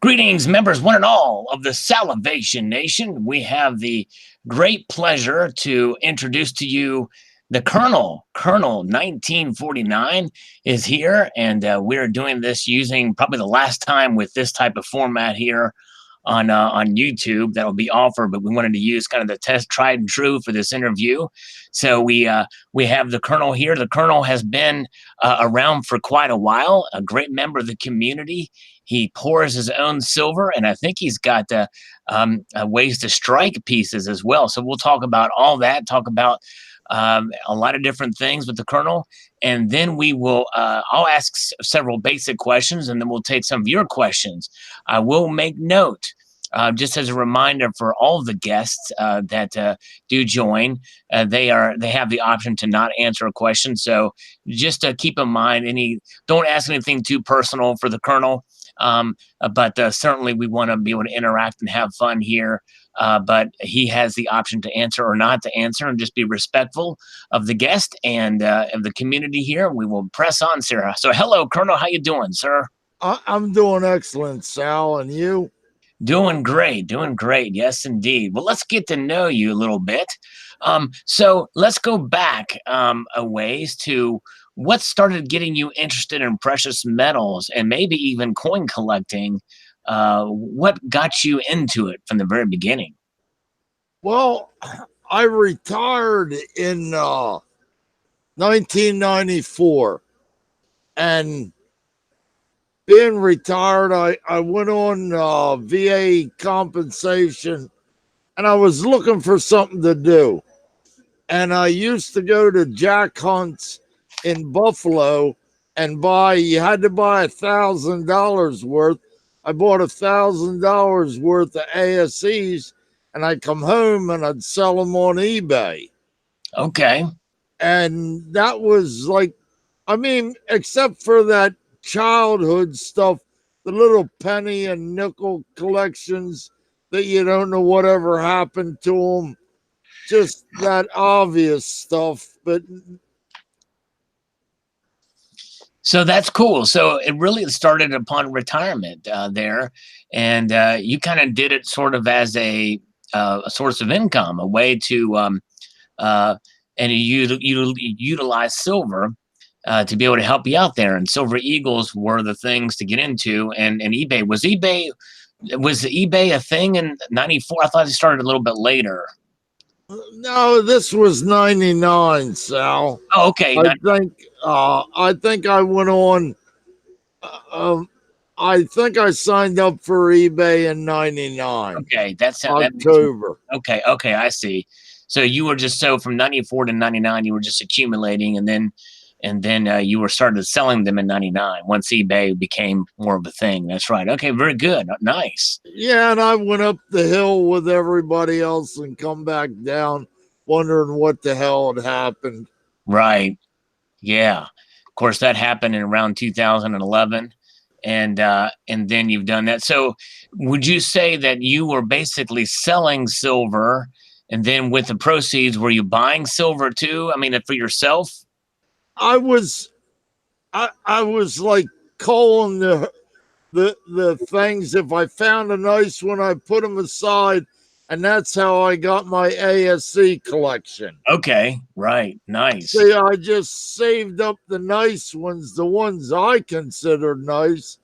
Greetings, members, one and all of the Salivation Nation. We have the great pleasure to introduce to you the Kernel. Kernel 1949 is here, and we're doing this using probably the last time with this type of format here on YouTube that'll be offered, but we wanted to use kind of the test tried and true for this interview. So we have the Kernel here. The Kernel has been around for quite a while, a great member of the community. He pours his own silver, and I think he's got ways to strike pieces as well. So we'll talk about all that, talk about a lot of different things with the Kernel. And then we will, I'll ask several basic questions, and then we'll take some of your questions. I will make note, just as a reminder for all of the guests that do join, they have the option to not answer a question. So just keep in mind, don't ask anything too personal for the Kernel. But certainly we want to be able to interact and have fun here. But he has the option to answer or not to answer, and just be respectful of the guest and of the community here. We will press on, Sarah. So hello, Kernel. How you doing, sir? I'm doing excellent, Sal. And you? Doing great. Doing great. Yes, indeed. Well, let's get to know you a little bit. So let's go back a ways to what started getting you interested in precious metals and maybe even coin collecting. What got you into it from the very beginning? Well, I retired in 1994, and being retired, I went on VA compensation, and I was looking for something to do. And I used to go to jack hunts in Buffalo and you had to buy $1,000 worth. I bought $1,000 worth of ASEs, and I'd come home and I'd sell them on eBay. Okay. And that was like, except for that childhood stuff, the little penny and nickel collections that you don't know whatever happened to them, just that obvious stuff. But so that's cool. So it really started upon retirement there, and you kind of did it sort of as a source of income, a way to, and you utilize silver to be able to help you out there. And Silver Eagles were the things to get into, and eBay was eBay a thing in '94? I thought it started a little bit later. No, this was 99, Sal. Oh, okay. I think I went on. I think I signed up for eBay in 99. Okay, that's October. Okay, I see. So you were just from 94 to 99, you were just accumulating, and then you were started selling them in 99 once eBay became more of a thing. That's right. Okay, very good. Nice. Yeah, and I went up the hill with everybody else and come back down wondering what the hell had happened. Right. Yeah. Of course, that happened in around 2011. And then you've done that. So would you say that you were basically selling silver, and then with the proceeds, were you buying silver too? I mean, for yourself? I was like calling the things. If I found a nice one, I put them aside, and that's how I got my ASC collection. Okay, right, nice. See, I just saved up the nice ones, the ones I considered nice,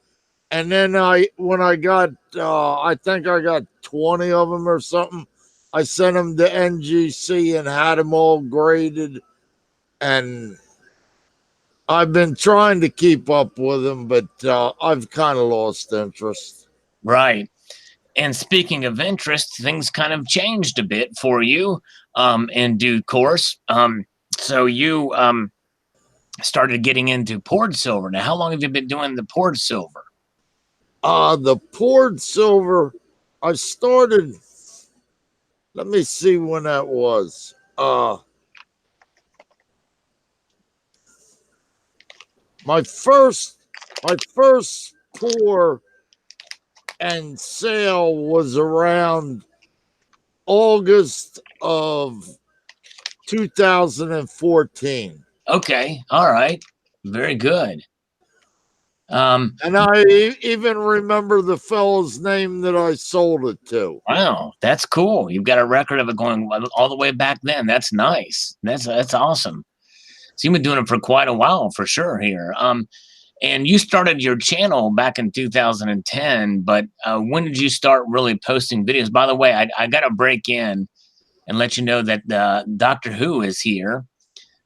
and then when I got, I think I got 20 of them or something. I sent them to NGC and had them all graded, and I've been trying to keep up with them, but I've kind of lost interest. Right. And speaking of interest, things kind of changed a bit for you in due course. So you started getting into poured silver. Now, how long have you been doing the poured silver? The poured silver, I started, let me see when that was. My first pour and sale was around August of 2014. Okay, all right, very good. And I even remember the fellow's name that I sold it to. Wow, that's cool. You've got a record of it going all the way back then. That's nice. That's awesome. So you've been doing it for quite a while, for sure. Here, and you started your channel back in 2010. But when did you start really posting videos? By the way, I got to break in and let you know that Doctor Who is here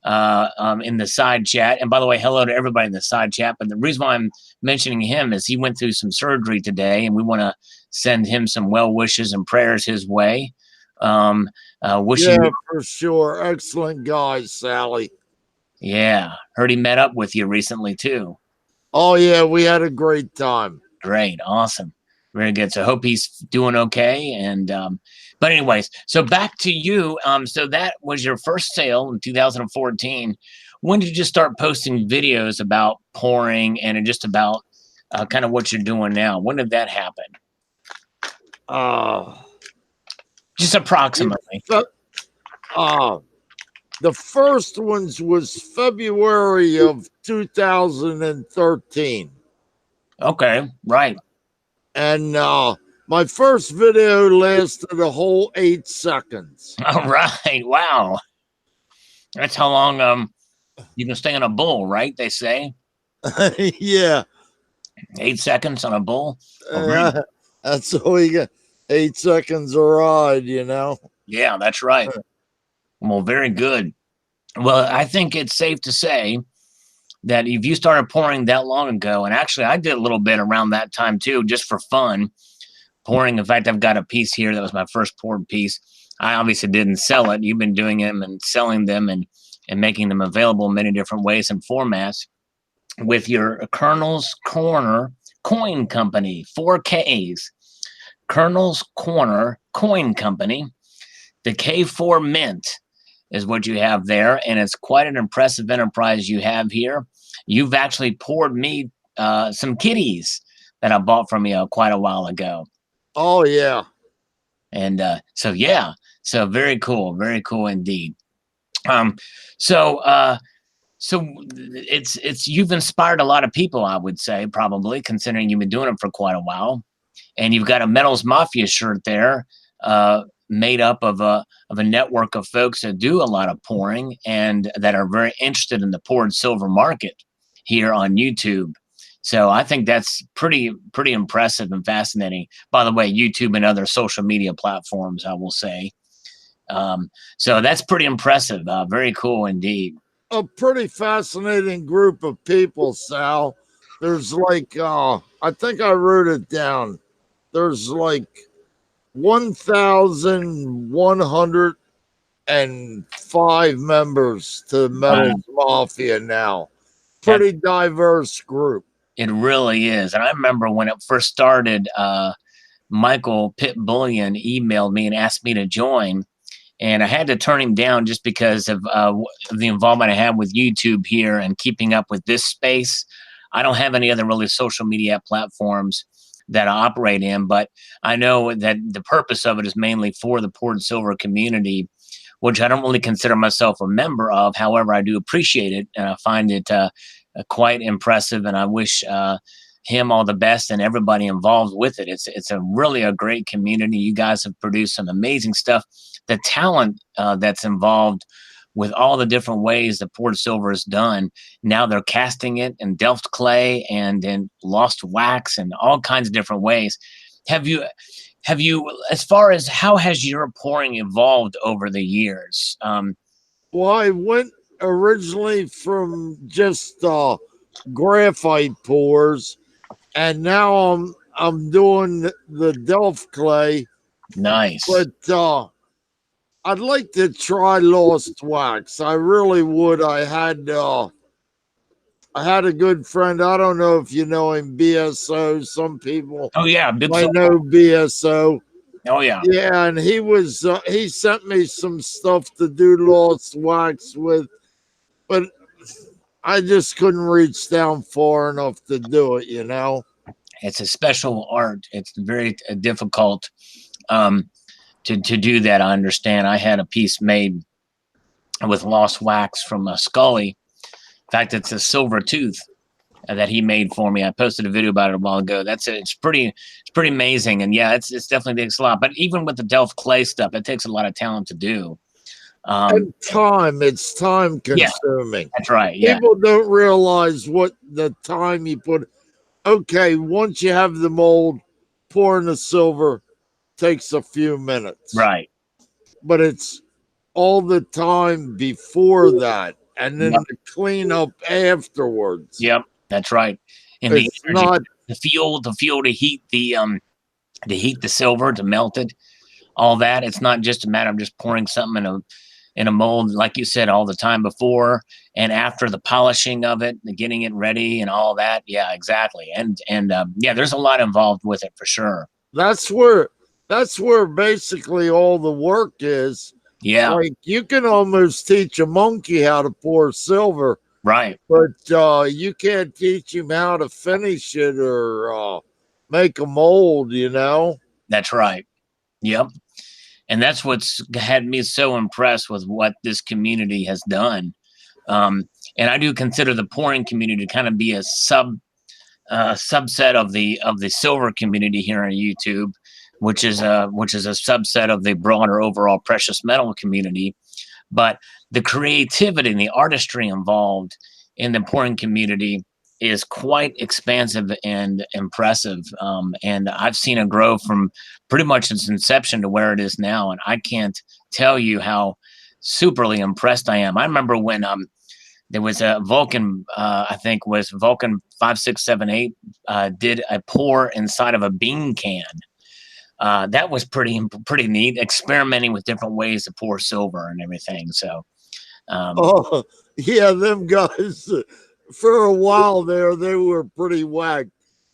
in the side chat. And by the way, hello to everybody in the side chat. But the reason why I'm mentioning him is he went through some surgery today, and we want to send him some well wishes and prayers his way. Wishing, yeah, for sure. Excellent guy, Sally. yeah, heard he met up with you recently too. Oh, yeah, we had a great time. Great, awesome, very good. So hope he's doing okay. And but anyways, so back to you. So that was your first sale in 2014. When did you start posting videos about pouring and just about kind of what you're doing now? When did that happen? Just approximately. The first ones was February of 2013. Okay, right. And my first video lasted a whole 8 seconds. All right. Wow. That's how long you can stay on a bull, right? They say Yeah. 8 seconds on a bull. That's all you got. 8 seconds a ride, you know? Yeah, that's right. Well, very good. Well, I think it's safe to say that if you started pouring that long ago, and actually I did a little bit around that time too, just for fun, pouring. In fact, I've got a piece here that was my first poured piece. I obviously didn't sell it. You've been doing them and selling them and making them available in many different ways and formats with your Kernel's Corner Coin Company, 4Ks. Kernel's Corner Coin Company. The K4 Mint is what you have there, and it's quite an impressive enterprise you have here. You've actually poured me some kitties that I bought from you quite a while ago. Oh, yeah. And so very cool indeed. So it's you've inspired a lot of people, I would say, probably, considering you've been doing it for quite a while. And you've got a Metals Mafia shirt there, made up of a network of folks that do a lot of pouring and that are very interested in the poured silver market here on YouTube. So I think that's pretty impressive and fascinating. By the way, YouTube and other social media platforms, I will say. So that's pretty impressive. Very cool indeed. A pretty fascinating group of people, Sal. There's like, I think I wrote it down. There's like 1,105 members to Metals Mafia now. Pretty diverse group. It really is. And I remember when it first started, Michael Pitt Bullion emailed me and asked me to join. And I had to turn him down just because of the involvement I have with YouTube here and keeping up with this space. I don't have any other really social media platforms that I operate in, but I know that the purpose of it is mainly for the poured silver community, which I don't really consider myself a member of. However, I do appreciate it, and I find it quite impressive, and I wish him all the best and everybody involved with it. It's a really a great community. You guys have produced some amazing stuff. The talent that's involved with all the different ways the poured silver is done. Now they're casting it in Delft clay and in lost wax and all kinds of different ways. Have you, as far as how has your pouring evolved over the years? Well, I went originally from just graphite pours, and now I'm doing the Delft clay. Nice. But I'd like to try lost wax. I really would. I had a good friend. I don't know if you know him, BSO. Some people might know BSO. Oh yeah. Yeah, and he sent me some stuff to do lost wax with, but I just couldn't reach down far enough to do it, you know. It's a special art. It's very difficult to do that. I understand. I had a piece made with lost wax from a Scully. In fact, it's a silver tooth. that he made for me. I posted a video about it a while ago. It's pretty amazing. And yeah, it's definitely takes a lot. But even with the Delft clay stuff, it takes a lot of talent to do. And time, it's time Yeah, consuming. that's right. Yeah, People don't realize what the time you put. Okay, once you have the mold, pouring the silver takes a few minutes. right. But it's all the time before that and then Yep. the cleanup afterwards. Yep, that's right. And the It's energy, not the fuel to heat the silver, to melt it, all that. It's not just a matter of just pouring something in a mold, like you said, all the time before and after the polishing of it, the getting it ready and all that. Yeah, exactly. And yeah, there's a lot involved with it for sure. that's where basically all the work is. Yeah, Like you can almost teach a monkey how to pour silver, right. but you can't teach him how to finish it or make a mold, you know? That's right. Yep. And that's what's had me so impressed with what this community has done. And I do consider the pouring community to kind of be a subset of the silver community here on YouTube, which is a subset of the broader overall precious metal community. But the creativity and the artistry involved in the pouring community is quite expansive and impressive. And I've seen it grow from pretty much its inception to where it is now. And I can't tell you how superly impressed I am. I remember when there was a Vulcan, I think was Vulcan 5678, did a pour inside of a bean can. That was pretty neat, experimenting with different ways to pour silver and everything. So, Oh, yeah, them guys for a while there, they were pretty whack.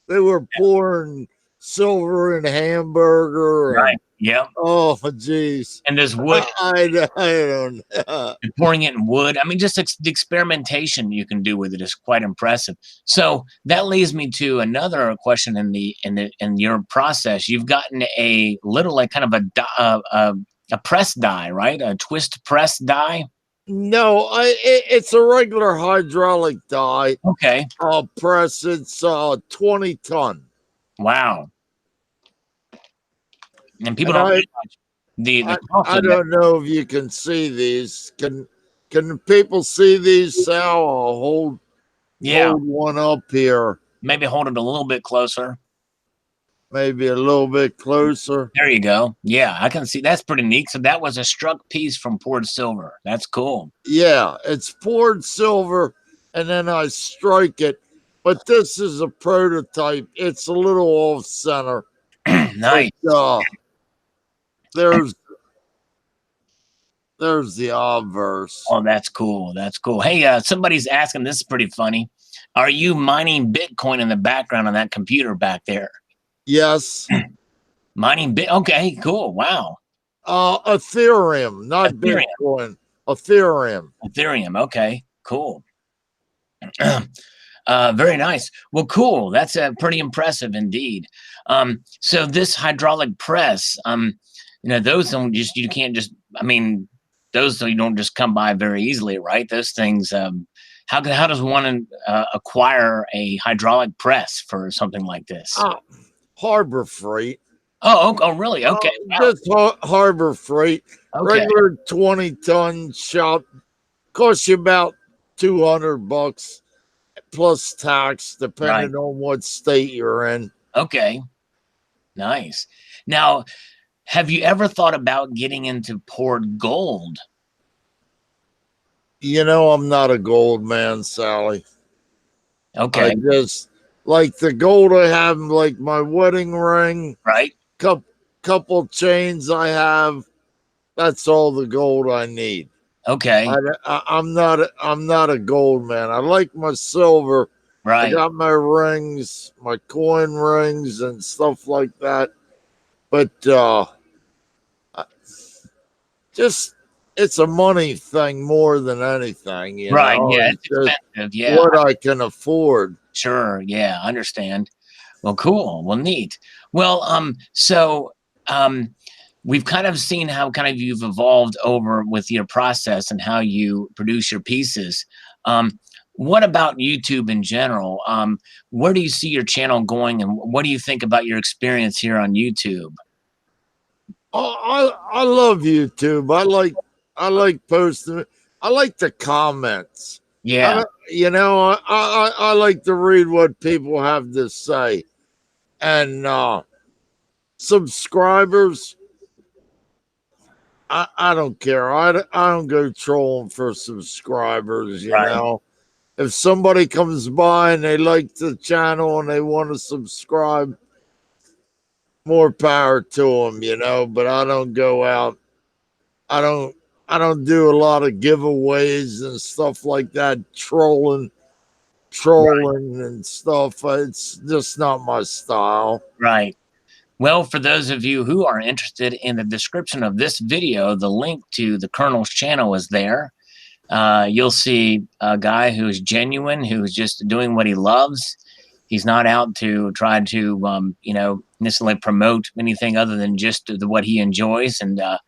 They were pouring silver in hamburger and right, yeah, oh, geez. and there's wood, I don't know. and pouring it in wood. I mean, just the experimentation you can do with it is quite impressive. So that leads me to another question in your process. You've gotten a little like kind of a press die, right? A twist press die. No, it's a regular hydraulic die Okay. press. It's 20 ton. Wow. And people And don't realize the cost I of that. don't know if you can see these. Can people see these, Sal? I'll hold Yeah, one up here. maybe hold it a little bit closer. Maybe a little bit closer. There you go. Yeah, I can see that's pretty neat. So that was a struck piece from poured silver. That's cool. Yeah, it's poured silver, and then I strike it. But this is a prototype. It's a little off center. Nice. But, there's the obverse. Oh, that's cool. That's cool. Hey, somebody's asking. This is pretty funny. Are you mining Bitcoin in the background on that computer back there? Yes. Mining bit. Okay, cool. Wow. Ethereum, not Ethereum. Bitcoin. Ethereum. Ethereum. Okay, cool. Very nice. Well, cool. That's pretty impressive indeed. So this hydraulic press, those don't just you can't just. I mean, those you don't just come by very easily, right? Those things. How does one acquire a hydraulic press for something like this? Harbor Freight. Oh, really? Okay. Wow. Just Harbor Freight. Okay. Regular 20-ton shop costs you about $200 plus tax, depending on what state you're in. Okay. Nice. Now, have you ever thought about getting into poured gold? You know, I'm not a gold man, Sally. Okay. I just like the gold I have, like my wedding ring, Right. Couple chains I have. That's all the gold I need. Okay. I'm not a gold man. I like my silver. Right. I got my rings, my coin rings, and stuff like that. But just it's a money thing more than anything, you Right. know? Yeah. It's It's just expensive. Yeah. what I can afford. Sure. Yeah. I understand. Well, cool. Well, neat. Well, we've kind of seen how kind of you've evolved over with your process and how you produce your pieces. what about YouTube in general? Where do you see your channel going, and what do you think about your experience here on YouTube? I love YouTube. I like posting. I like the comments. I Yeah, don't, you know, I like to read what people have to say. And subscribers, I don't care. I don't go trolling for subscribers, you right, know. If somebody comes by and they like the channel and they want to subscribe, more power to them, you know. But I don't go out. I don't. I don't do a lot of giveaways and stuff like that, right, trolling and stuff. It's just not my style. right. Well, for those of you who are interested, in the description of this video, the link to the Colonel's channel is there. You'll see a guy who's genuine, who's just doing what he loves. He's not out to try to, necessarily promote anything other than just what he enjoys, and I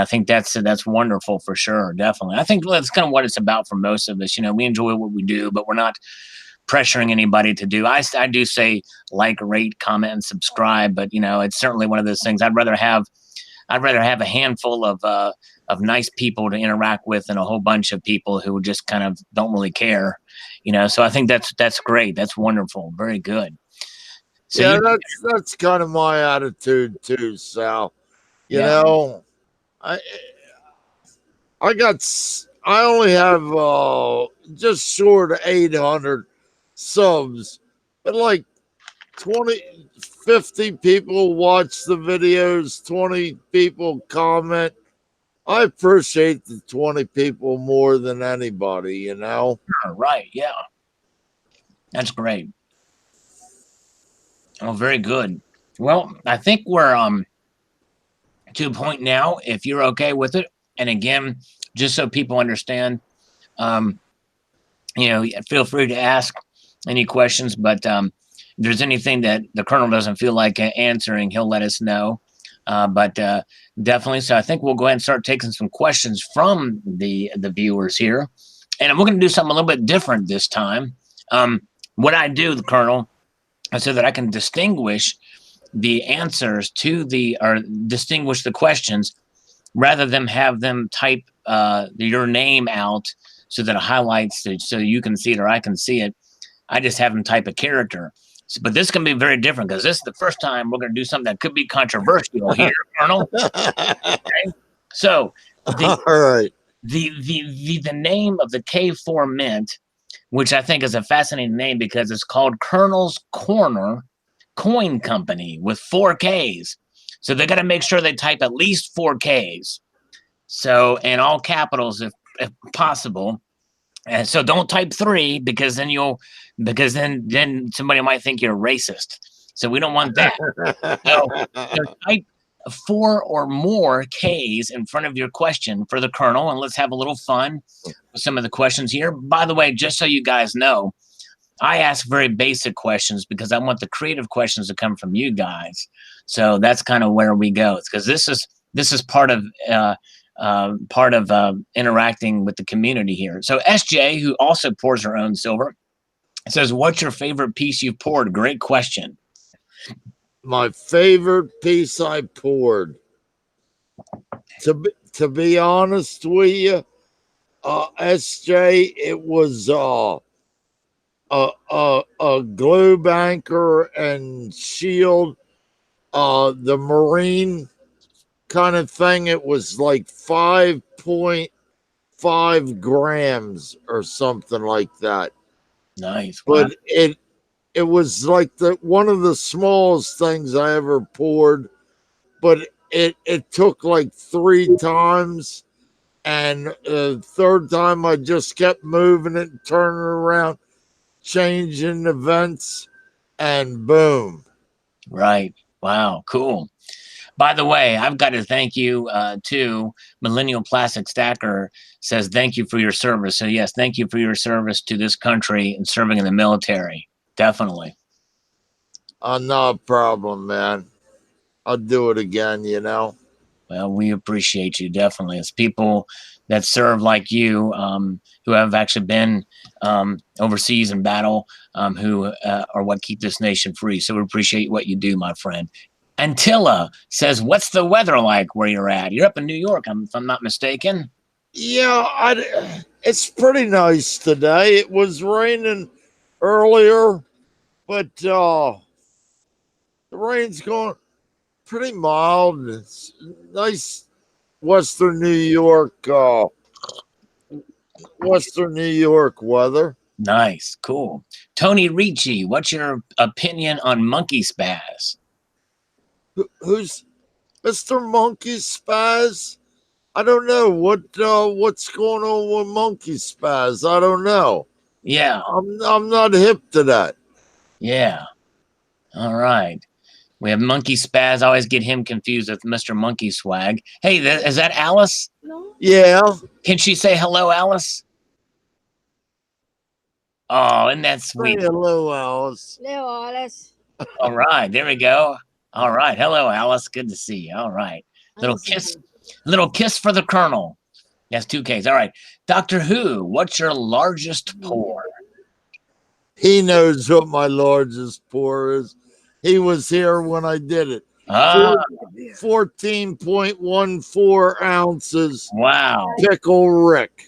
think that's wonderful for sure, definitely. I think that's kind of what it's about for most of us. We enjoy what we do, but we're not pressuring anybody to do. I do say like, rate, comment, and subscribe, but it's certainly one of those things. I'd rather have a handful of nice people to interact with than a whole bunch of people who just kind of don't really care. So I think that's great. That's wonderful. Very good. So Yeah, you that's kind of my attitude too, Sal. You Yeah, know, I I only have just short of 800 subs, but like 20, 50 people watch the videos, 20 people comment. I appreciate the 20 people more than anybody, you know. right. Yeah, that's great. Oh, very good. Well, I think we're to a point now, if you're okay with it. And again, just so people understand, um, feel free to ask any questions, but if there's anything that the Colonel doesn't feel like answering, he'll let us know. But definitely, so I think we'll go ahead and start taking some questions from the viewers here, and we're going to do something a little bit different this time. What I do, the Colonel, so that I can distinguish the answers or distinguish the questions, rather than have them type your name out so that it highlights it so you can see it or I can see it. I just have them type a character. So, but this can be very different because this is the first time we're going to do something that could be controversial here, Colonel. Okay? So the All right. the name of the K4 Mint, which I think is a fascinating name because it's called Colonel's Corner Coin Company with 4 Ks. So they got to make sure they type at least 4 Ks. So, in all capitals if possible. And so don't type 3 because then somebody might think you're racist. So we don't want that. So type 4 or more Ks in front of your question for the Colonel, and let's have a little fun with some of the questions here. By the way, just so you guys know, I ask very basic questions because I want the creative questions to come from you guys. So that's kind of where we go. It's because this is part of interacting with the community here. So SJ, who also pours her own silver, says, "What's your favorite piece you've poured?" Great question. My favorite piece I poured. To be honest with you, SJ, it was a glue banker and shield, the marine kind of thing. It was like 5.5 grams or something like that. Nice. Wow. But it was like the one of the smallest things I ever poured. But it took like 3 times, and the third time I just kept moving it, turning it around, changing events, and boom. Right. Wow. Cool. By the way, I've got to thank you too. Millennial Plastic Stacker says, "Thank you for your service." So yes, thank you for your service to this country and serving in the military. Definitely. Not a problem, man. I'll do it again, you know. Well, we appreciate you definitely. It's people that serve like you, who have actually been overseas in battle, who are what keep this nation free. So we appreciate what you do, my friend. Antilla says, "What's the weather like where you're at? You're up in New York, if I'm not mistaken." Yeah, it's pretty nice today. It was raining earlier, but the rain's going pretty mild. It's nice Western New York, Western New York weather. Nice, cool. Tony Ricci, what's your opinion on monkey spaz? Who's Mr. Monkey Spaz? I don't know what's going on with Monkey Spaz. I don't know. Yeah, I'm not hip to that. yeah. All right. We have Monkey Spaz. I always get him confused with Mr. Monkey Swag. Hey, is that Alice? No. Yeah. Can she say hello, Alice? Oh, isn't that Say sweet? hello, Alice. Hello, Alice. All right, there we go. All right, hello, Alice. Good to see you. All right, little kiss for the Colonel. That's 2 Ks. All right, Doctor Who. What's your largest pour? He knows what my largest pour is. He was here when I did it. Ah, 14.14 ounces. wow. Pickle Rick.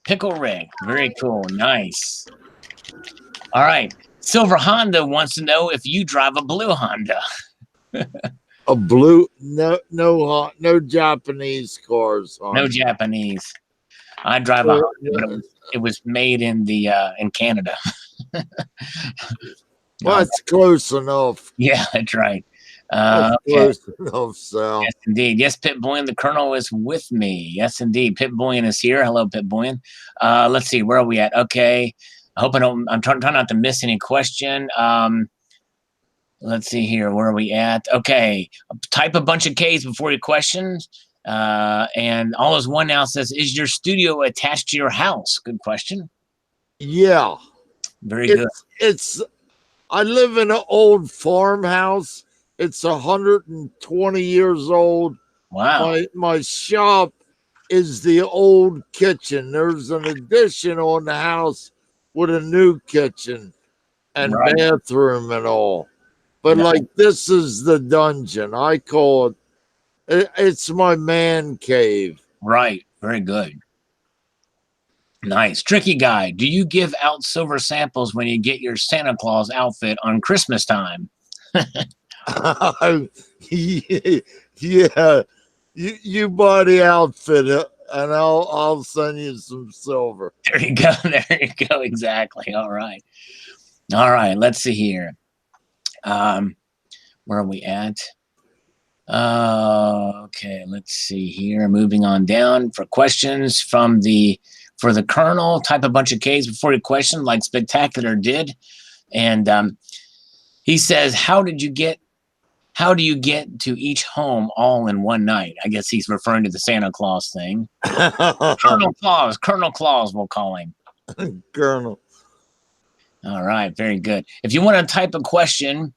Pickle Rick. Very cool. Nice. All right. Silver Honda wants to know if you drive a blue Honda. A blue, no Japanese cars. No Japanese. I drive a Honda, but it was made in Canada. Well, it's close enough. Yeah, that's right. That's close enough, Sal. Yes, indeed. Yes, Pit Boyan, the Colonel is with me. Yes, indeed. Pit Boyan is here. Hello, Pit Boyan. Let's see, where are we at? Okay. I'm trying not to miss any question. Let's see here. Where are we at? Okay. Type a bunch of Ks before your questions. And all is one now says, is your studio attached to your house? Good question. Yeah. Very good. I live in an old farmhouse. It's 120 years old. Wow. My shop is the old kitchen. There's an addition on the house with a new kitchen and bathroom and all. But like this is the dungeon. I call it. It's my man cave. Right. Very good. Nice. Tricky guy. Do you give out silver samples when you get your Santa Claus outfit on Christmas time? Yeah. You buy the outfit and I'll send you some silver. There you go. There you go. Exactly. All right. All right. Let's see here. Where are we at? Okay. Let's see here. Moving on down for questions for the Colonel. Type a bunch of Ks before your question, like Spectacular did. And he says, how do you get to each home all in one night? I guess he's referring to the Santa Claus thing. Colonel Claus, we'll call him. Colonel. All right, very good. If you want to type a question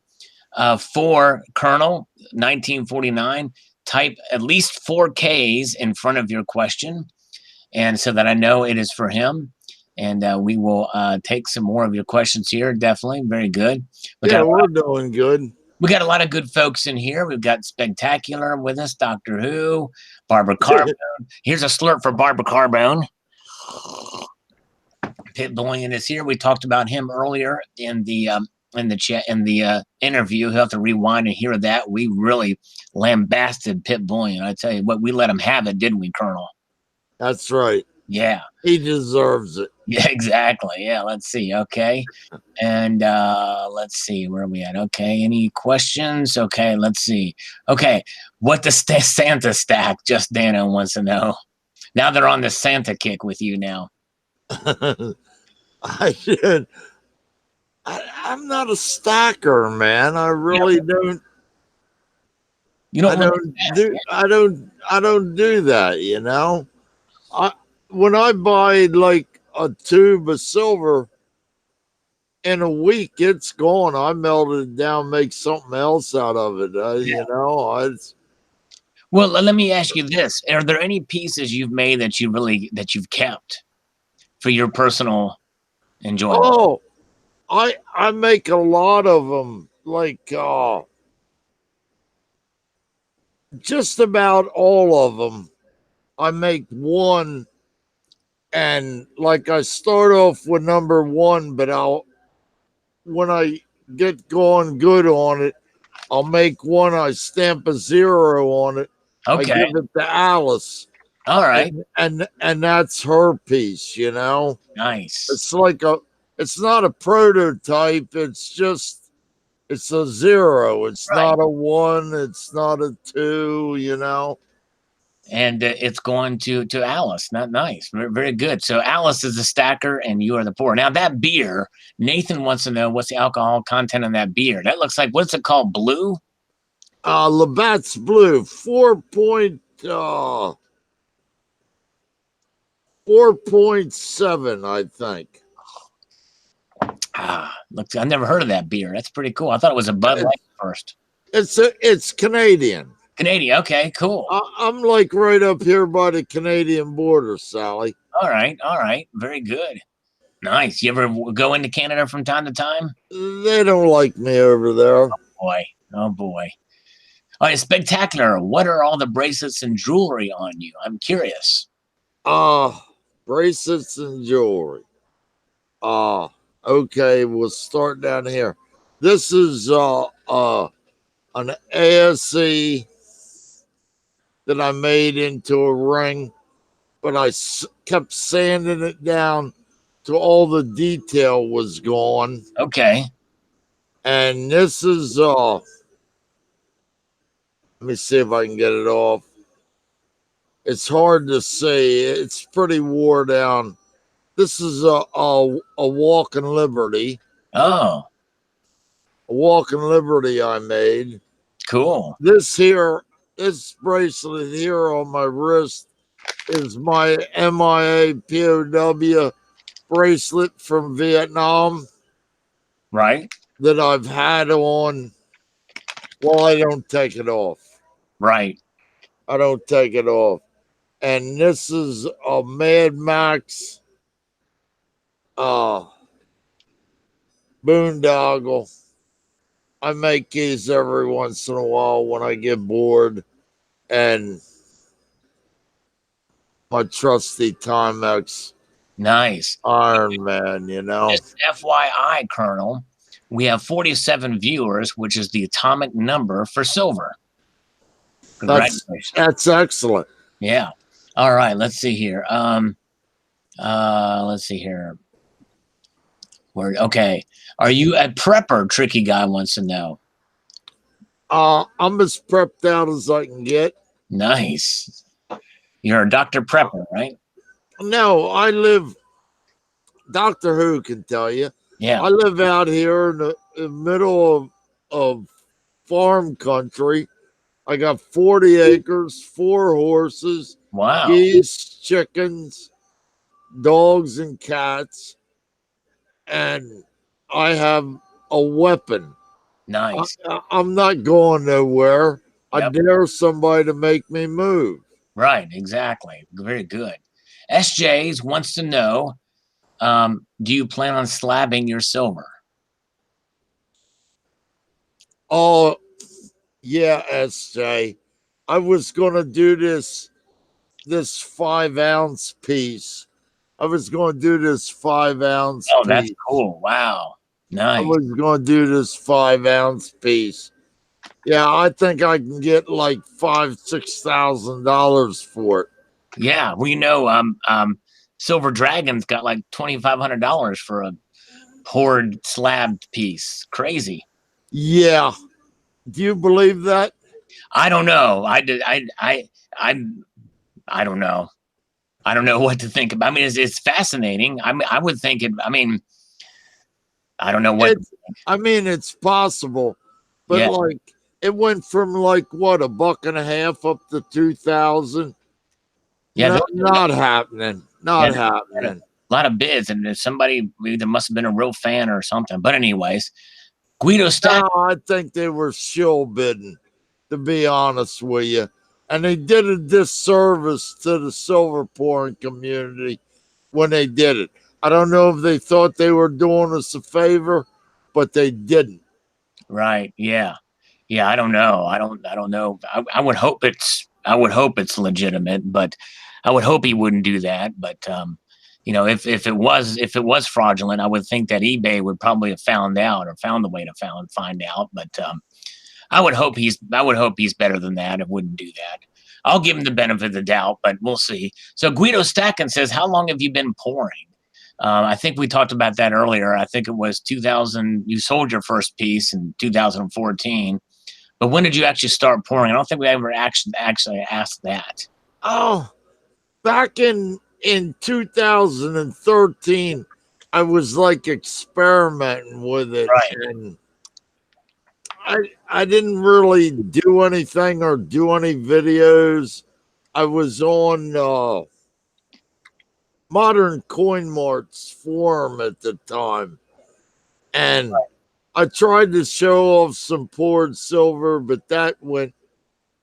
for Colonel 1949, type at least 4 Ks in front of your question, and so that I know it is for him. And we will take some more of your questions here. Definitely, very good. We're doing good. We got a lot of good folks in here. We've got Spectacular with us, Doctor Who, Barbara Carbone. Here's a slurp for Barbara Carbone. Pit Boyan is here. We talked about him earlier in the interview. He'll have to rewind and hear that. We really lambasted Pit Boyan. I tell you what, we let him have it, didn't we, Colonel? That's right. Yeah. He deserves it. Yeah, exactly. Yeah, let's see. Okay. And let's see, where are we at? Okay, any questions? Okay, let's see. Okay, what the Santa stack? Just Dano wants to know. Now they're on the Santa kick with you now. I'm not a stacker, man. I really don't. I don't do that, you know. When I buy like a tube of silver in a week, it's gone. I melt it down, make something else out of it. You know, Well, let me ask you this: are there any pieces you've made that you've kept for your personal enjoyment? Oh, I make a lot of them, like just about all of them. I make one, and like I start off with number one, but I'll when I get going good on it, I'll make one. I stamp a zero on it. I Okay, give it to Alice, all right, and that's her piece. You know, nice. it's like a. It's not a prototype. It's just it's a zero. It's Right. not a one. It's not a two. You know. And it's going to Alice. Not nice. Very, very good. So Alice is the stacker, and you are the pourer. Now that beer, Nathan wants to know what's the alcohol content in that beer. That looks like what's it called? Blue. Labatt's Blue, 4.7, I think. Looks. I've never heard of that beer. That's pretty cool. I thought it was a Bud Light first. It's Canadian. Canadian. Okay, cool. I'm like right up here by the Canadian border, Sally. All right, all right. Very good. Nice. You ever go into Canada from time to time? They don't like me over there. Boy, oh boy. All right, spectacular. What are all the bracelets and jewelry on you? I'm curious. Bracelets and jewelry. Okay, we'll start down here. This is an ASE that I made into a ring, but I kept sanding it down till all the detail was gone. Okay. And this is let me see if I can get it off. It's hard to see. It's pretty wore down. This is a walk in liberty. Oh, A walk in liberty I made. cool. This bracelet here on my wrist is my MIA POW bracelet from Vietnam Right. that I've had on. Well, I don't take it off. Right. I don't take it off. And this is a Mad Max boondoggle. I make these every once in a while when I get bored. And my trusty Timex Nice. Iron Man, you know. Just FYI, Colonel, we have 47 viewers, which is the atomic number for silver. Congratulations. That's excellent. Yeah. All right. Let's see here. Let's see here. Okay. Are you a prepper? Tricky guy wants to know. I'm as prepped out as I can get. Nice. You're a Dr. Prepper, right? No, I live. Doctor Who can tell you. Yeah. I live out here in the middle of farm country. I got 40 acres, 4 horses, Wow. geese, chickens, dogs, and cats. And I have a weapon. Nice. I'm not going nowhere. Yep. I dare somebody to make me move. Right. Exactly. Very good. SJs wants to know, do you plan on slabbing your silver? Oh, yeah, SJ. I was going to do this 5-ounce piece. I was going to do this 5-ounce Oh, piece. that's cool. Wow. Nice. I was going to do this 5-ounce piece. Yeah, I think I can get like $5,000-$6,000 for it. Yeah, we know Silver Dragon's got like $2,500 for a poured slabbed piece. Crazy. Yeah. Do you believe that? I don't know. I don't know. I don't know what to think about. I mean, it's fascinating. I mean, I would think it. I mean, I don't know what. I mean, it's possible, but Yeah. like it went from like what $1.50 up to 2,000. Yeah, not happening. Not happening. A lot of bids, and somebody there must have been a real fan or something. But anyways, Guido Stack. No, I think they were shill bidding. To be honest with you, And they did a disservice to the silver pouring community when they did it. I don't know if they thought they were doing us a favor, but they didn't. Right. Yeah. Yeah. I don't know. I don't know. I would hope it's legitimate, but I would hope he wouldn't do that. But if it was fraudulent, I would think that eBay would probably have found out or found the way to find out. But I would hope he's better than that. It wouldn't do that. I'll give him the benefit of the doubt, but we'll see. So Guido Stacken says, "How long have you been pouring?" I think we talked about that earlier. I think it was 2000. You sold your first piece in 2014, but when did you actually start pouring? I don't think we ever actually asked that. Oh, back in 2013, I was like experimenting with it, Right. and I didn't really do anything or do any videos. I was on Modern Coin Mart's forum at the time, and I tried to show off some poured silver, but that went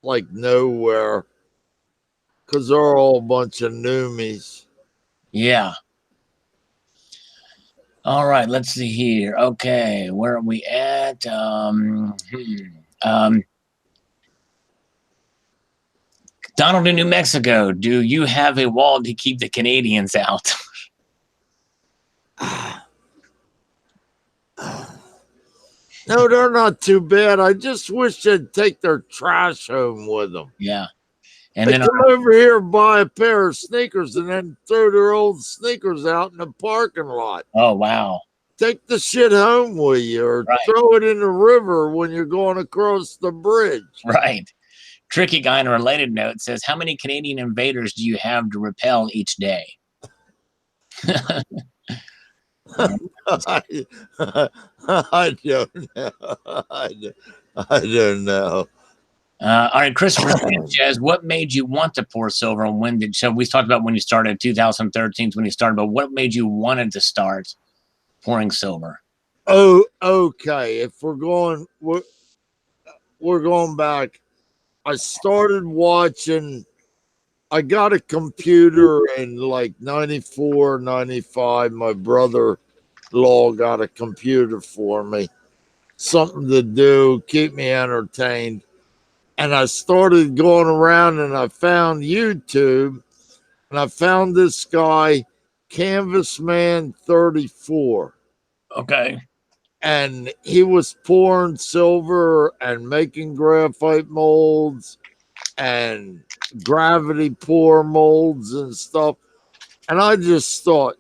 like nowhere because they're all a bunch of noomies. Yeah. All right. Let's see here. Okay, where are we at? Donald in New Mexico. Do you have a wall to keep the Canadians out? No, they're not too bad. I just wish they'd take their trash home with them. Yeah. And They then come over here, buy a pair of sneakers, and then throw their old sneakers out in the parking lot. oh wow. Take the shit home with you, or Right. throw it in the river when you're going across the bridge. Right. Tricky guy on a related note says, "How many Canadian invaders do you have to repel each day?" I don't know. I don't know. All right, Christopher Sanchez, what made you want to pour silver, and when did? So we talked about when you started, 2013 when you started, but what made you wanted to start pouring silver? Oh, okay. If we're going back, I started watching. I got a computer in like 94, 95. My brother-in-law got a computer for me, something to do, keep me entertained. And I started going around and I found YouTube and I found this guy, Canvas Man 34. Okay. And he was pouring silver and making graphite molds and gravity pour molds and stuff. And I just thought,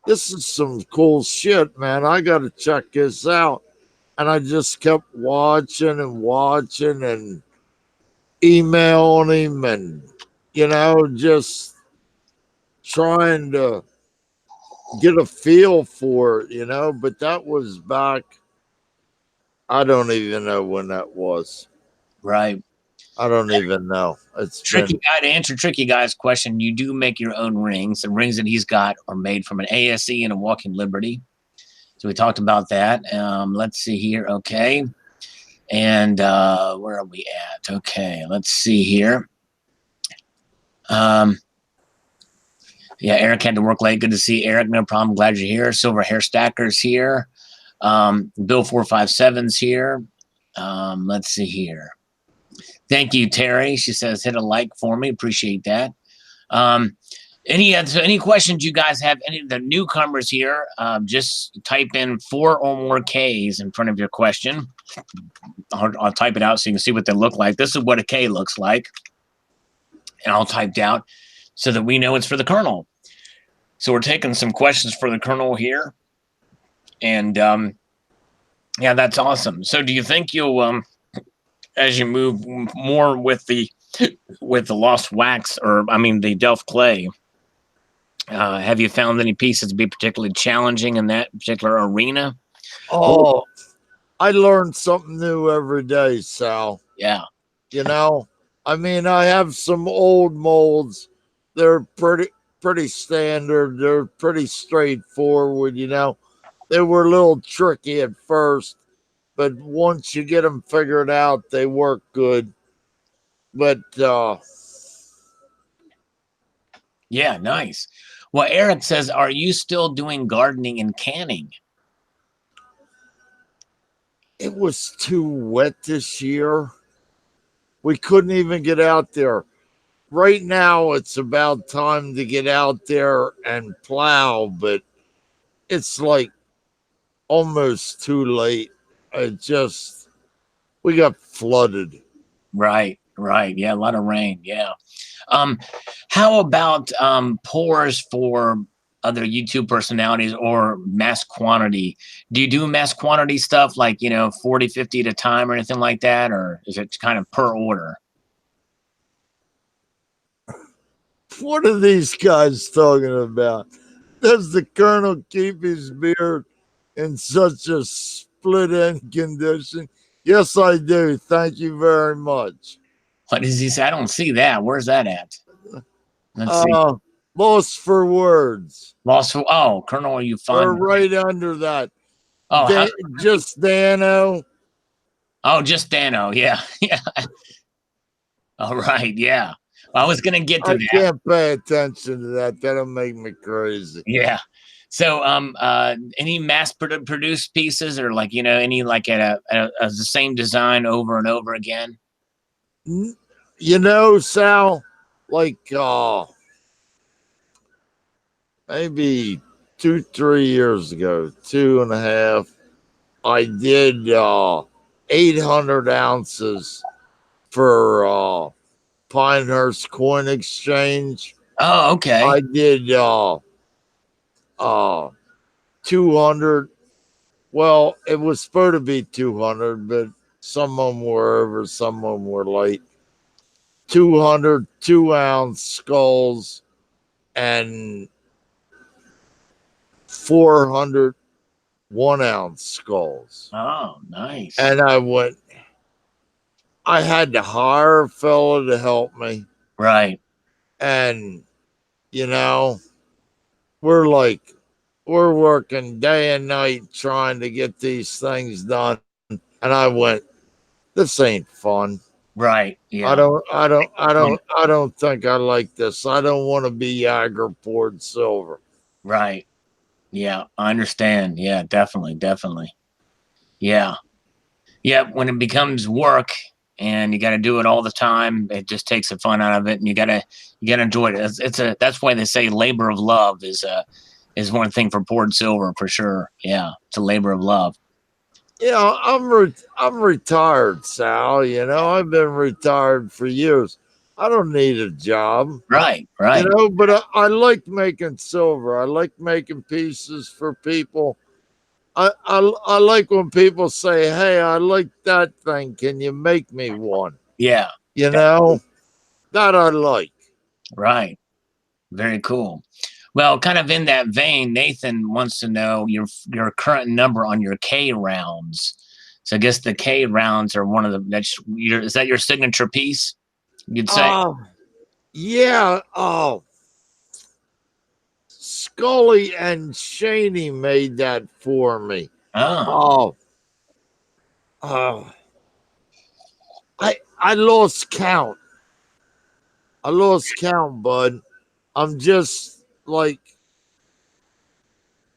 this is some cool shit, man. I got to check this out. And I just kept watching and watching and emailing him and, just trying to get a feel for it. But that was back, I don't even know when that was. Right. I don't even know. It's Tricky been guy, to answer Tricky guy's question, you do make your own rings. The rings that he's got are made from an ASE and a Walking Liberty. So we talked about that. Let's see here. Okay. And where are we at? Okay, let's see here. Yeah, Eric had to work late. Good to see Eric. No problem. Glad you're here. Silver Hair Stacker's here. Bill 457's here. Let's see here. Thank you, Terry. She says hit a like for me. Appreciate that. Any questions you guys have? Any of the newcomers here? Just type in 4 or more Ks in front of your question. I'll type it out so you can see what they look like. This is what a K looks like, and I'll type out so that we know it's for the Kernel. So we're taking some questions for the Kernel here, and yeah, that's awesome. So do you think you'll, as you move more with the lost wax, or I mean the Delft clay, have you found any pieces to be particularly challenging in that particular arena? Oh, I learn something new every day, Sal. Yeah. I mean, I have some old molds. They're pretty standard. They're pretty straightforward. They were a little tricky at first, but once you get them figured out, they work good. But Yeah, nice. Well, Eric says, are you still doing gardening and canning? it was too wet this year. We couldn't even get out there. Right now, it's about time to get out there and plow, but it's like almost too late. It just, we got flooded. Right, right. Yeah, a lot of rain. Yeah. Um, how about pours for other YouTube personalities or mass quantity? Do you do mass quantity stuff like, 40, 50 at a time or anything like that? Or is it kind of per order? What are these guys talking about? Does the Colonel keep his beard in such a split end condition? Yes, I do. Thank you very much. What does he say? I don't see that. Where's that at? Let's see. Uh, Lost for words. Lost. Oh, Colonel, you Or find. right under that. Oh, Just Dano. oh, just Dano. Yeah. Yeah. All right. Yeah. I was going to get to I that. can't pay attention to that. That'll make me crazy. Yeah. So, any mass produced pieces or like, any like at the same design over and over again? You know, Sal, like maybe 2, 3 years ago, 2.5, I did 800 ounces for Pinehurst Coin Exchange. Oh, okay. I did uh 200. Well, it was supposed to be 200, but some of them were over, some of them were late. 200 2-ounce skulls and 400 1-ounce skulls. Oh, nice. And I had to hire a fella to help me. Right. And, you know, we're working day and night trying to get these things done. And I went, this ain't fun. Right. Yeah. I don't think I like this. I don't want to be Jagger poured silver. Right. Yeah. I understand. Yeah, definitely. Definitely. Yeah. Yeah. When it becomes work and you got to do it all the time, it just takes the fun out of it, and you gotta enjoy it. That's why they say labor of love is one thing for poured silver for sure. Yeah, it's a labor of love. Yeah, I'm retired, Sal. You know, I've been retired for years. I don't need a job. Right. You Right. know, but I like making silver. I like making pieces for people. I like when people say, "Hey, I like that thing. Can you make me one?" Yeah. You know, that I like. Right. Very cool. Well, kind of in that vein, Nathan wants to know your current number on your K rounds. So I guess the K rounds are one of the is that your signature piece? You'd say. Oh, yeah. Oh, Scully and Shaney made that for me. Oh, Oh, oh. I lost count. I lost count, bud. I'm just like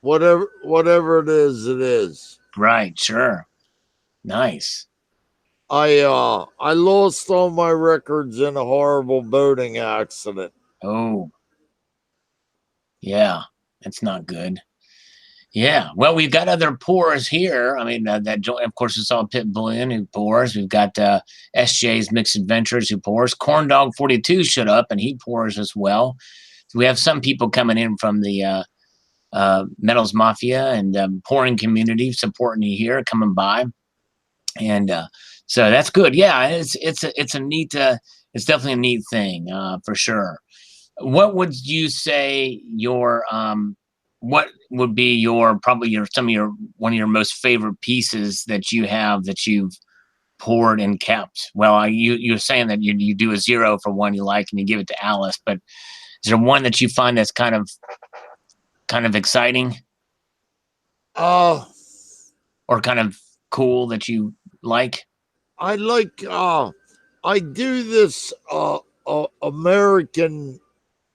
whatever it is, it is. right, sure. Nice. I lost all my records in a horrible boating accident. Oh, yeah. That's not good. Yeah. Well, we've got other pours here. I mean, of course, it's all Pit Bullion who pours. We've got SJ's Mixed Adventures who pours. Corn Dog 42 showed up and he pours as well. So we have some people coming in from the Metals Mafia and pouring community supporting you here, coming by, and so that's good. Yeah, it's a neat. It's definitely a neat thing for sure. What would you say your what would be your probably your some of your one of your most favorite pieces that you have that you've poured and kept? Well, you're saying that you do a 0 for one you like and you give it to Alice, but is there one that you find that's kind of exciting Uh or kind of cool that you like? I like I do this American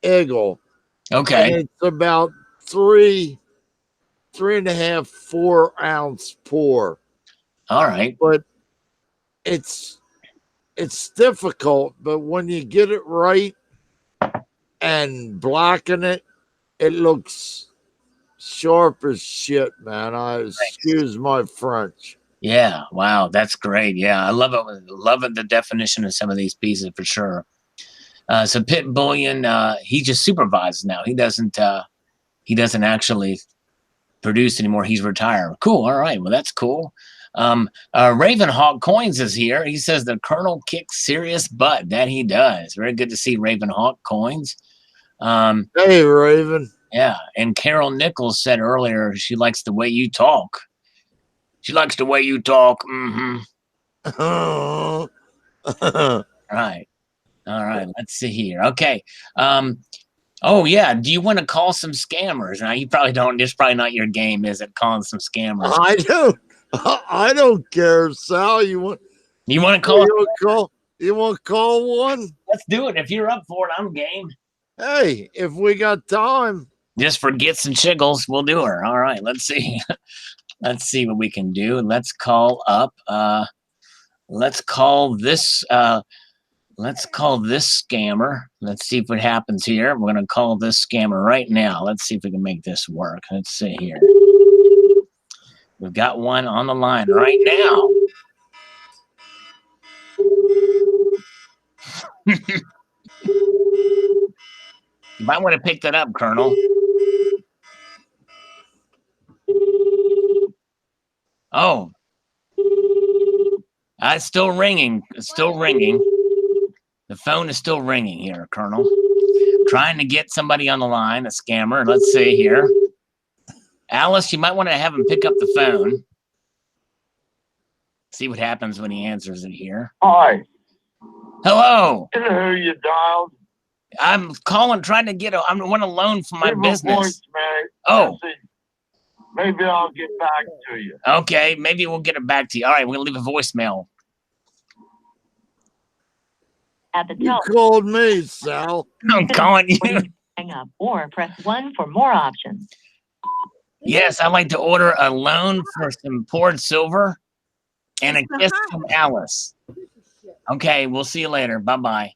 Eagle, and Okay. it's about 3.5, 4 ounce pour. All right. But it's difficult, but when you get it right and blacken it, it looks sharp as shit, man. Excuse my French. Yeah. Wow. That's great. Yeah. I love it. Love it. The definition of some of these pieces for sure. So Pit Bullion, he just supervises now. He doesn't actually produce anymore. He's retired. Cool. All right. Well, that's cool. Ravenhawk Coins is here. He says the Kernel kicks serious butt. That he does. Very good to see Ravenhawk Coins. Hey, Raven. Yeah. And Carol Nichols said earlier she likes the way you talk. She likes the way you talk. Mm-hmm. All right. All right. Let's see here. Okay. Oh yeah. Do you want to call some scammers? Now you probably don't. It's probably not your game, is it? Calling some scammers. I don't care, Sal. You want to call? You want to call one? Let's do it. If you're up for it, I'm game. Hey, if we got time. Just for gits and chiggles, we'll do her. All right. Let's see. Let's see what we can do. Let's call up. Let's call this. Let's call this scammer. Let's see what happens here. We're going to call this scammer right now. Let's see if we can make this work. Let's see here. We've got one on the line right now. You might want to pick that up, Kernel. Oh. It's still ringing. It's still ringing. The phone is still ringing here, Kernel. Trying to get somebody on the line, a scammer. Let's see here. Alice, you might want to have him pick up the phone. See what happens when he answers it here. Hi. Hello. Who you dialed? I'm calling, trying to get I want a loan for my business. Oh. Maybe I'll get back to you. Okay, maybe we'll get it back to you. All right, we're going to leave a voicemail. At the You tone, called me, Sal. I'm calling you. hang up or press 1 for more options. Yes, I'd like to order a loan for some poured silver and a kiss from Alice. Okay, we'll see you later. Bye-bye.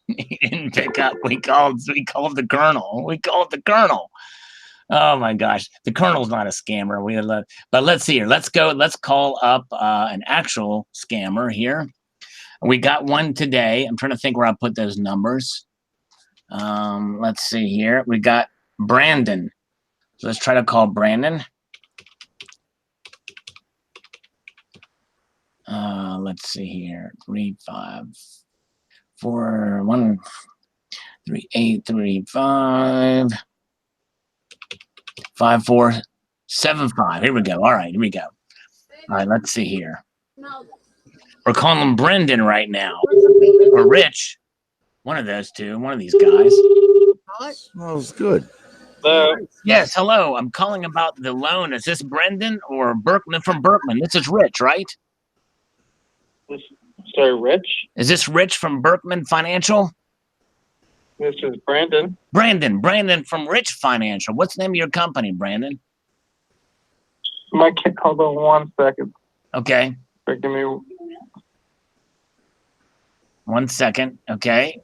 He didn't pick up. We called the Kernel. We called the Kernel. Oh my gosh, the Kernel's not a scammer. But let's see here. Let's go. Let's call up an actual scammer here. We got one today. I'm trying to think where I put those numbers. Let's see here. We got Brandon. So let's try to call Brandon. Let's see here. 354-13835. 5475. Here we go. All right, here we go. All right, let's see here. We're calling him Brendan right now. Or Rich. One of those two. One of these guys. Smells good. Yes, hello. I'm calling about the loan. Is this Brendan or Berkman from Berkman? This is Rich, right? Sorry, Rich? Is this Rich from Berkman Financial? This is Brandon. Brandon from Rich Financial. What's the name of your company, Brandon? My kid, hold on 1 second. Okay. Give me 1 second. Okay.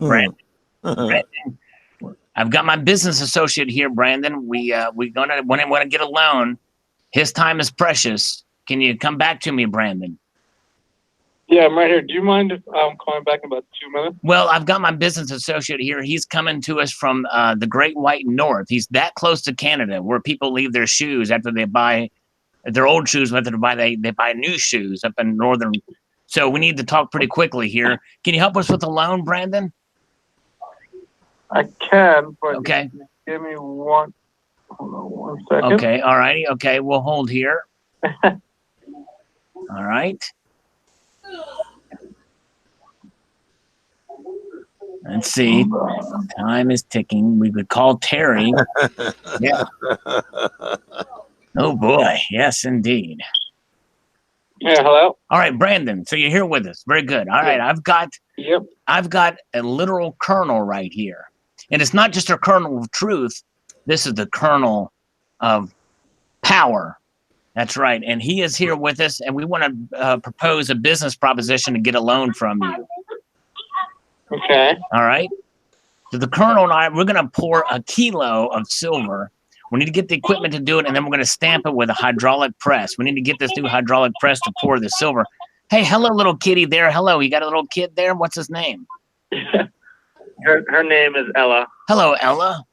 Brandon. I've got my business associate here, Brandon. We want to get a loan. His time is precious. Can you come back to me, Brandon? Yeah, I'm right here. Do you mind if I'm calling back in about 2 minutes? Well, I've got my business associate here. He's coming to us from the Great White North. He's that close to Canada, where people leave their shoes after they buy their old shoes. After they buy new shoes up in northern. So we need to talk pretty quickly here. Can you help us with the loan, Brandon? I can, but okay. Give me hold on 1 second. Okay, all righty. Okay, we'll hold here. All right. Let's see. Time is ticking. We could call Terry. Yeah. Oh boy. Yes, indeed. Yeah, hello? All right, Brandon. So you're here with us. Very good. All right, Yep. I've got a literal kernel right here, and it's not just a kernel of truth. This is the kernel of power. That's right, and he is here with us, and we want to propose a business proposition to get a loan from you. Okay. All right. So the Kernel and I, we're going to pour a kilo of silver. We need to get the equipment to do it, and then we're going to stamp it with a hydraulic press. We need to get this new hydraulic press to pour the silver. Hey, hello, little kitty there. Hello, you got a little kid there? What's his name? Her name is Ella. Hello, Ella.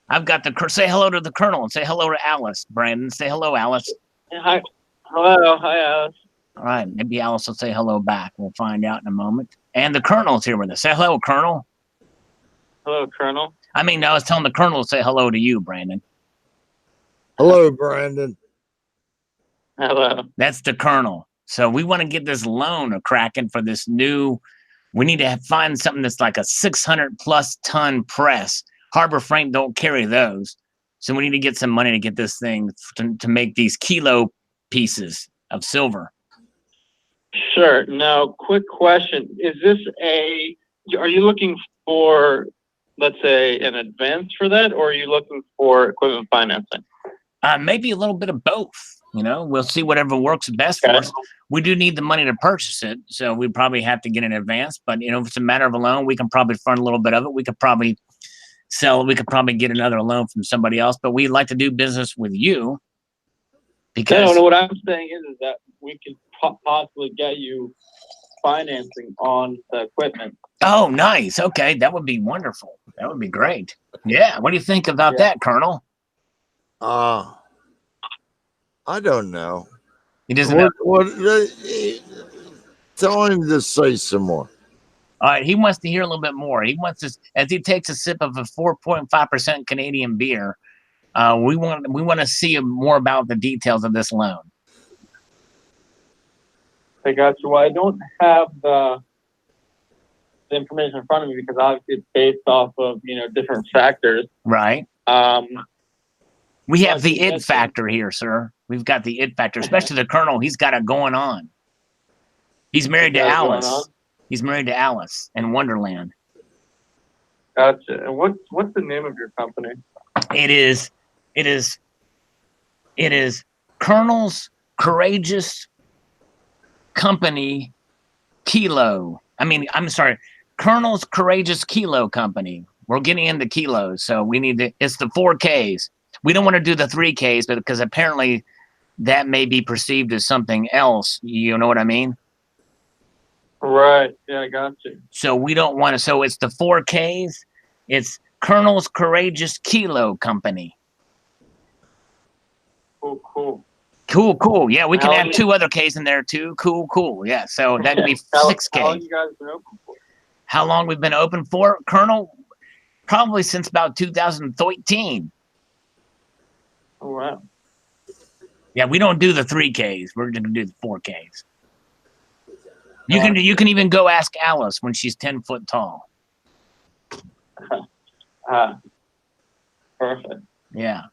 I've got the, say hello to the Colonel and say hello to Alice, Brandon. Say hello, Alice. Hi. Hello. Hi, Alice. All right, maybe Alice will say hello back. We'll find out in a moment. And the Colonel's here with us. Say hello, Colonel. Hello, Colonel. I was telling the Colonel to say hello to you, Brandon. Hello, Brandon. Hello. That's the Colonel. So we want to get this loan a cracking for this new. We need to find something that's like a 600+ ton press. Harbor Freight don't carry those. So we need to get some money to get this thing to make these kilo pieces of silver. Sure. Now, quick question. Is this are you looking for, let's say, an advance for that, or are you looking for equipment financing? Maybe a little bit of both. We'll see whatever works best for us. We do need the money to purchase it, so we probably have to get an advance. But if it's a matter of a loan, we can probably fund a little bit of it. We could probably sell. We could probably get another loan from somebody else. But we'd like to do business with you because No, what I'm saying is that we could possibly get you financing on the equipment. Oh, nice. Okay, that would be wonderful. That would be great. Yeah. What do you think about that, Colonel? I don't know. He doesn't know. Tell him to say some more. All right, he wants to hear a little bit more. He wants to, as he takes a sip of a 4.5% Canadian beer. We want to see more about the details of this loan. I got you. Well, I don't have the information in front of me because obviously it's based off of different factors. Right. We have the it that's factor here, sir. We've got the it factor, especially the Colonel. He's got it going on. He's married to Alice. He's married to Alice in Wonderland. Gotcha. And what's the name of your company? It is Colonel's Courageous Company Kilo. I'm sorry, Colonel's Courageous Kilo Company. We're getting into kilos, so we need to. It's the 4Ks. We don't want to do the 3Ks, but because apparently that may be perceived as something else. You know what I mean? Right. Yeah, I got you. So we don't want to. So it's the 4Ks. It's Colonel's Courageous Kilo Company. Cool. Yeah, we can add 2 other Ks in there too. Cool. Yeah, so that'd be 6K. How long you guys been open for? How long we've been open for, Colonel? Probably since about 2013. Oh, wow. Yeah, we don't do the 3Ks. We're going to do the 4Ks. You can even go ask Alice when she's 10 foot tall. Perfect. Yeah.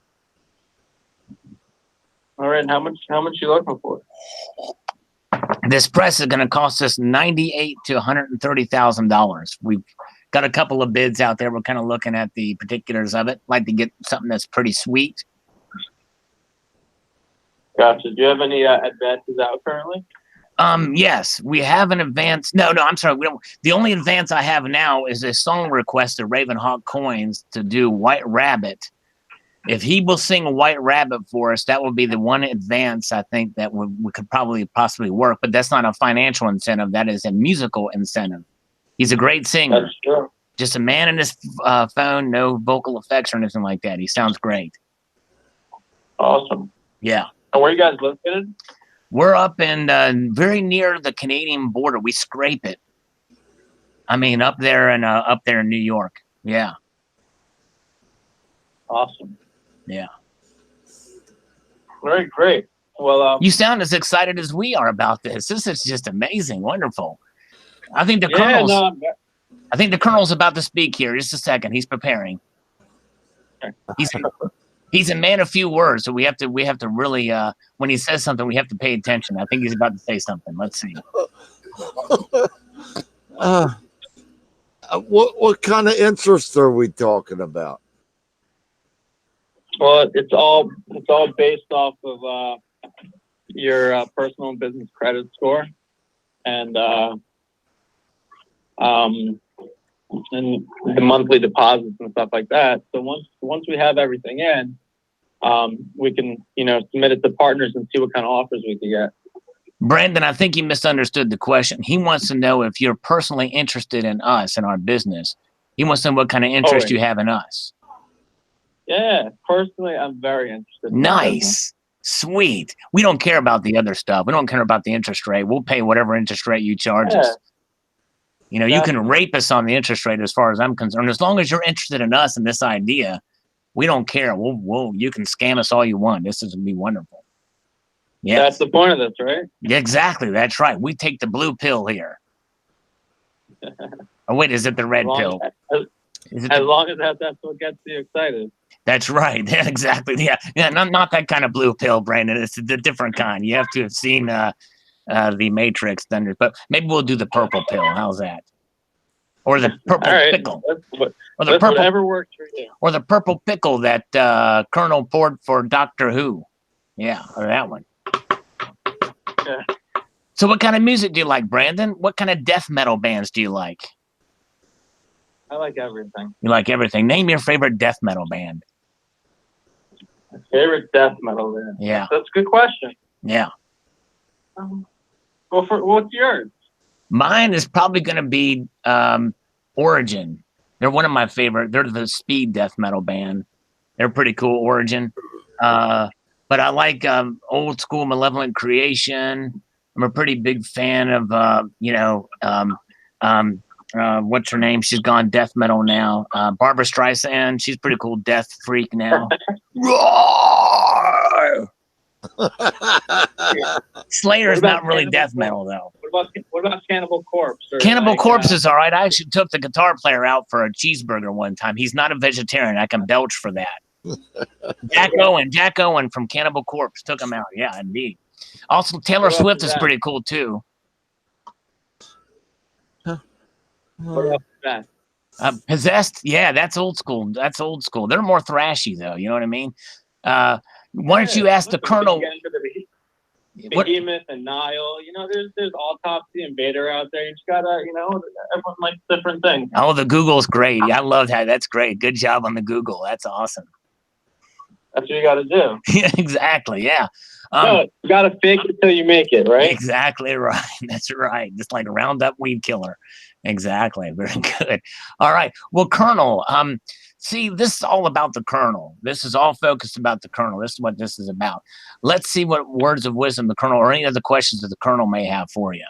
All right. How much you looking for? This press is going to cost us $98,000 to $130,000. We've got a couple of bids out there. We're kind of looking at the particulars of it. Like to get something that's pretty sweet. Gotcha. Do you have any advances out currently? Yes, we have an advance. No, I'm sorry. We don't. The only advance I have now is a song request to Ravenhawk Coins to do White Rabbit. If he will sing a White Rabbit for us, that will be the one advance I think that we could possibly work. But that's not a financial incentive. That is a musical incentive. He's a great singer. That's true. Just a man in his phone, no vocal effects or anything like that. He sounds great. Awesome. Yeah. And where are you guys located? We're up in very near the Canadian border. We scrape it. Up there in New York. Yeah. Awesome. Yeah. Very great. Well, you sound as excited as we are about this. This is just amazing, wonderful. I think the Colonel's about to speak here. Just a second. He's preparing. He's a man of few words, so we have to really when he says something, we have to pay attention. I think he's about to say something. Let's see. What kind of interest are we talking about? Well, it's all based off of your personal and business credit score, and the monthly deposits and stuff like that. So once we have everything in, we can submit it to partners and see what kind of offers we can get. Brandon, I think you misunderstood the question. He wants to know if you're personally interested in us and our business. He wants to know what kind of interest you have in us. Yeah, personally, I'm very interested. Nice. Sweet. We don't care about the other stuff. We don't care about the interest rate. We'll pay whatever interest rate you charge us. You can rape us on the interest rate as far as I'm concerned. As long as you're interested in us and this idea, we don't care. You can scam us all you want. This is going to be wonderful. Yeah. That's the point of this, right? Exactly. That's right. We take the blue pill here. Oh, wait, is it the red pill? As long as that's what gets you excited. That's right. Yeah, exactly. Yeah. Not that kind of blue pill, Brandon. It's the different kind. You have to have seen the Matrix Thunder, but maybe we'll do the purple pill. How's that? Or the purple pickle. Or the purple, whatever works for you. Or the purple pickle that Kernel poured for Doctor Who. Yeah, or that one. Yeah. So what kind of music do you like, Brandon? What kind of death metal bands do you like? I like everything. You like everything. Name your favorite death metal band. My favorite death metal band? Yeah. That's a good question. Yeah. What's yours? Mine is probably going to be Origin. They're one of my favorite. They're the speed death metal band. They're pretty cool, Origin. But I like old school Malevolent Creation. I'm a pretty big fan of, what's her name? She's gone death metal now. Barbara Streisand. She's pretty cool death freak now. Slayer's not really death metal, though. What about Cannibal Corpse? Cannibal Corpse is all right. I actually took the guitar player out for a cheeseburger one time. He's not a vegetarian. I can belch for that. Jack Owen from Cannibal Corpse took him out. Yeah, indeed. Also, Taylor Swift is pretty cool too. Possessed, yeah, that's old school. They're more thrashy though. You know what I mean? Why don't you ask the Kernel? Behemoth and Nile. There's Autopsy and Vader out there. You just gotta, everyone likes different things. Oh, the Google's great. I love that. That's great. Good job on the Google. That's awesome. That's what you got to do. Yeah, exactly. Yeah. No, you got to fake it till you make it, right? Exactly right. That's right. Just like a Roundup weed killer. Exactly. Very good. All right. Well, Kernel, see, this is all about the Kernel. This is all focused about the Kernel. This is what this is about. Let's see what words of wisdom the Kernel or any other questions that the Kernel may have for you.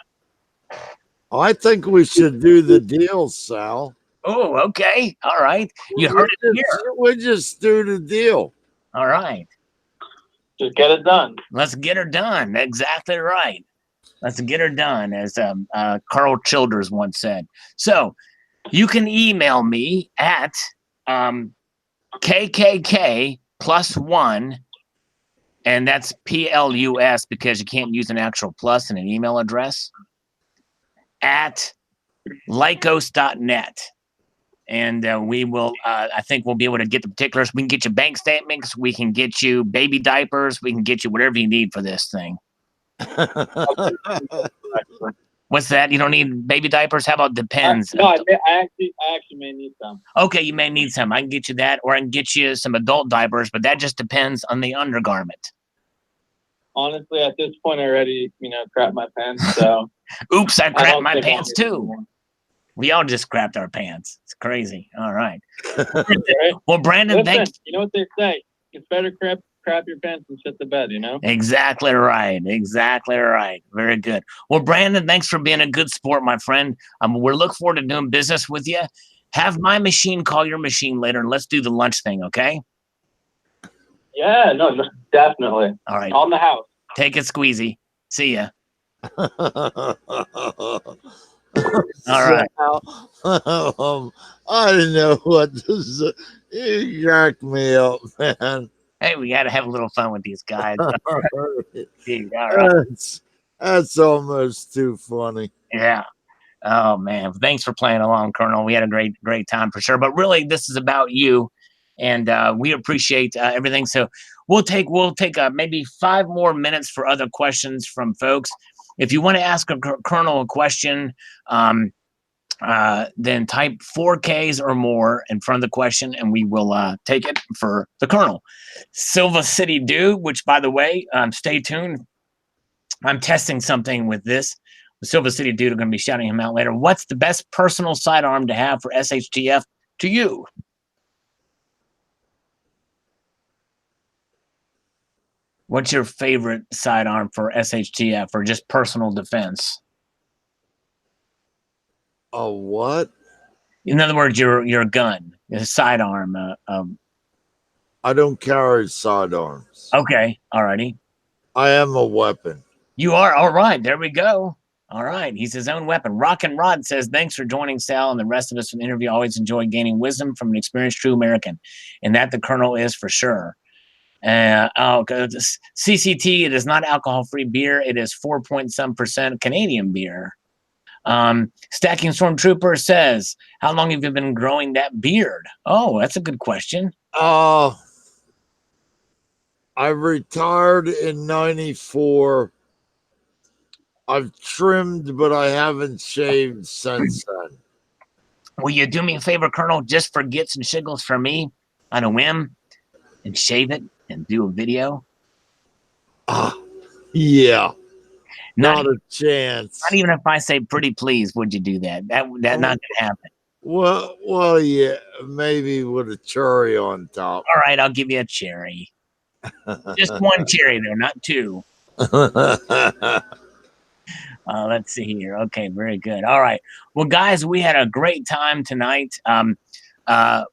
I think we should do the deal, Sal. Oh, okay. All right. You heard it here. We just do the deal. All right. Just get it done. Let's get her done. Exactly right. Let's get her done, as Carl Childers once said. So you can email me at KKK+1, and that's PLUS because you can't use an actual plus in an email address, at lycos.net. And we will, I think we'll be able to get the particulars. We can get you bank statements. We can get you baby diapers. We can get you whatever you need for this thing. What's that? You don't need baby diapers? How about Depends? No, I actually may need some. Okay, you may need some. I can get you that, or I can get you some adult diapers, but that just depends on the undergarment. Honestly, at this point, I already, crap my pants. So, oops, I crapped my pants too. We all just crapped our pants. It's crazy. All right. Well, Brandon, listen, you know what they say? It's better crap your pants and shit the bed, Exactly right. Exactly right. Very good. Well, Brandon, thanks for being a good sport, my friend. We're looking forward to doing business with you. Have my machine call your machine later, and let's do the lunch thing, okay? Yeah, no, definitely. All right. On the house. Take it, Squeezy. See ya. All right. I didn't know what to say. You cracked me up, man. Hey, we got to have a little fun with these guys. Dude, all right. That's almost too funny. Yeah. Oh man, thanks for playing along, Colonel. We had a great time for sure. But really, this is about you, and we appreciate everything. So we'll take maybe 5 more minutes for other questions from folks. If you want to ask a Colonel a question, then type 4Ks or more in front of the question, and we will take it for the Colonel. Silva City Dude, which by the way, stay tuned. I'm testing something with this. The Silva City Dude are going to be shouting him out later. What's the best personal sidearm to have for SHTF to you? What's your favorite sidearm for SHTF or just personal defense? A what? In other words, your gun, a sidearm. I don't carry sidearms. Okay, alrighty. I am a weapon. You are all right. There we go. All right, he's his own weapon. Rock and Rod says, "Thanks for joining Sal and the rest of us for the interview. Always enjoy gaining wisdom from an experienced true American, and that the Colonel is for sure." CCT, it is not alcohol-free beer. It is 4-point-some% Canadian beer. Stacking Stormtrooper says, "How long have you been growing that beard?" Oh, that's a good question. I retired in 94. I've trimmed, but I haven't shaved since then. Will you do me a favor, Colonel, just for gits and shiggles for me on a whim and shave it and do a video? Yeah. Not a chance. Not even if I say pretty please, would you do that? That not gonna happen. Well, yeah, maybe with a cherry on top. All right, I'll give you a cherry. Just one cherry though, not 2. Let's see here. Okay, very good. All right. Well, guys, we had a great time tonight.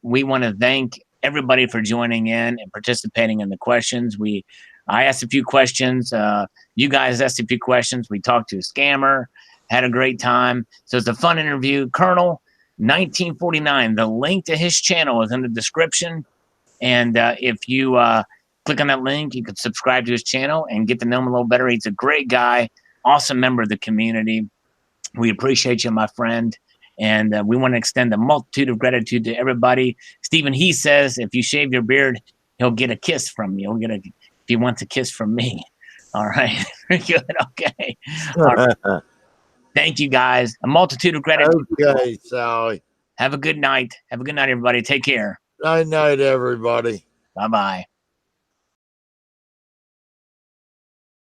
We want to thank everybody for joining in and participating in the questions. I asked a few questions. You guys asked a few questions. We talked to a scammer, had a great time. So it's a fun interview. Colonel 1949, the link to his channel is in the description. And if you click on that link, you can subscribe to his channel and get to know him a little better. He's a great guy, awesome member of the community. We appreciate you, my friend. And we want to extend a multitude of gratitude to everybody. Stephen, he says, if you shave your beard, he'll get a kiss from you. If he wants a kiss from me. All right. Very good. Okay. All right. Thank you, guys. A multitude of gratitude. Okay, Sally. Have a good night. Have a good night, everybody. Take care. Night, everybody. Bye-bye.